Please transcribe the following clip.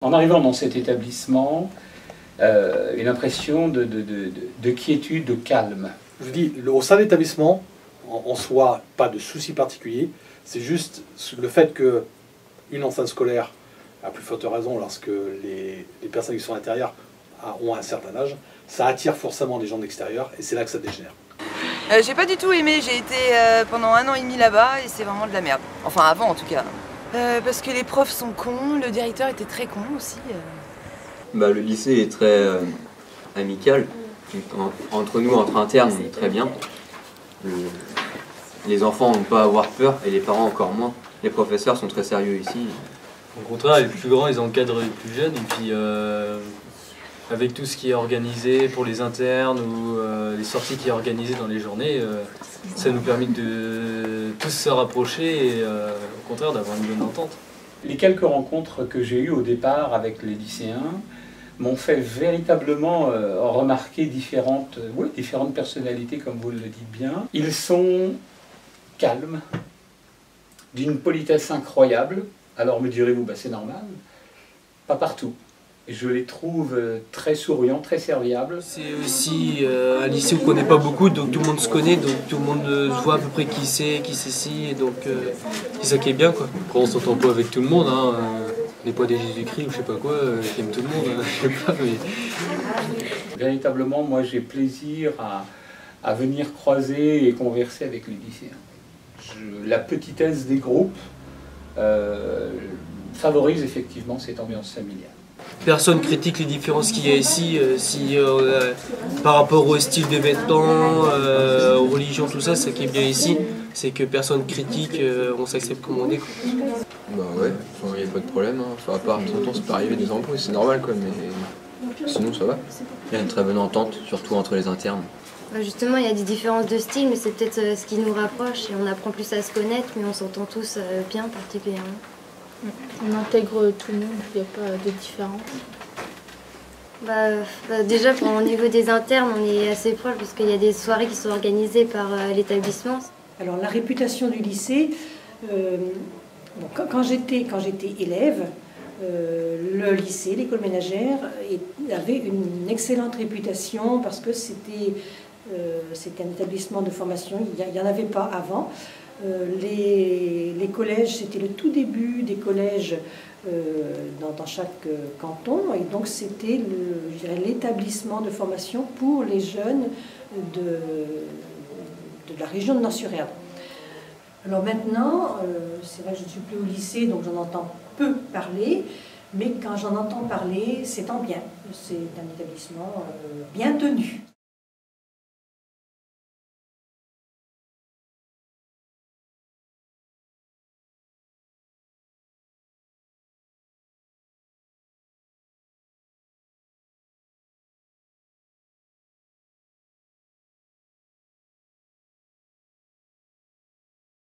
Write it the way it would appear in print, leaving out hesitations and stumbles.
En arrivant dans cet établissement, une impression de quiétude, de calme. Je vous dis, au sein de l'établissement, en soi, pas de souci particulier. C'est juste le fait qu'une enceinte scolaire, à plus forte raison lorsque les personnes qui sont à l'intérieur ont un certain âge, ça attire forcément des gens d'extérieur et c'est là que ça dégénère. J'ai pas du tout aimé, j'ai été pendant 1 an et demi là-bas et c'est vraiment de la merde. Enfin avant en tout cas. Parce que les profs sont cons, le directeur était très con aussi. Le lycée est très amical. Entre nous, entre internes, on est très bien. Les enfants n'ont pas à avoir peur et les parents encore moins. Les professeurs sont très sérieux ici. Au contraire, les plus grands, ils encadrent les plus jeunes. Et puis, avec tout ce qui est organisé pour les internes ou les sorties qui sont organisées dans les journées, ça nous permet de tous se rapprocher et au contraire d'avoir une bonne entente. Les quelques rencontres que j'ai eues au départ avec les lycéens m'ont fait véritablement remarquer différentes personnalités, comme vous le dites bien. Ils sont calmes, d'une politesse incroyable. Alors me direz-vous, c'est normal, pas partout. Je les trouve très souriants, très serviables. C'est aussi un lycée où on ne connaît pas beaucoup, donc tout le monde se connaît, donc tout le monde voit à peu près qui c'est ci, et donc c'est ça qui est bien, quoi. Après, on s'entend pas avec tout le monde, hein. On n'est pas des Jésus-Christ ou je sais pas quoi, qui aiment tout le monde, je sais pas, mais... Véritablement, moi j'ai plaisir à venir croiser et converser avec les lycéens. La petitesse des groupes favorise effectivement cette ambiance familiale. Personne critique les différences qu'il y a ici, par rapport au style de vêtements, aux religions, tout ça, ce qui est bien ici, c'est que personne critique, on s'accepte comme on est. Ouais, il n'y a pas de problème, hein. Enfin, à part de temps en temps, ça peut arriver des embrouilles, c'est normal quoi, mais sinon ça va. Il y a une très bonne entente, surtout entre les internes. Justement, il y a des différences de style, mais c'est peut-être ce qui nous rapproche et on apprend plus à se connaître, mais on s'entend tous bien particulièrement. On intègre tout le monde, il n'y a pas de différence. Déjà, au niveau des internes, on est assez proches parce qu'il y a des soirées qui sont organisées par l'établissement. Alors la réputation du lycée, quand j'étais élève, le lycée, l'école ménagère, avait une excellente réputation parce que c'était un établissement de formation, il n'y en avait pas avant. Les collèges, c'était le tout début des collèges dans chaque canton, et donc c'était l'établissement de formation pour les jeunes de la région de Nord-sur-Erdre. Alors maintenant, c'est vrai que je ne suis plus au lycée, donc j'en entends peu parler, mais quand j'en entends parler, c'est en bien. C'est un établissement bien tenu.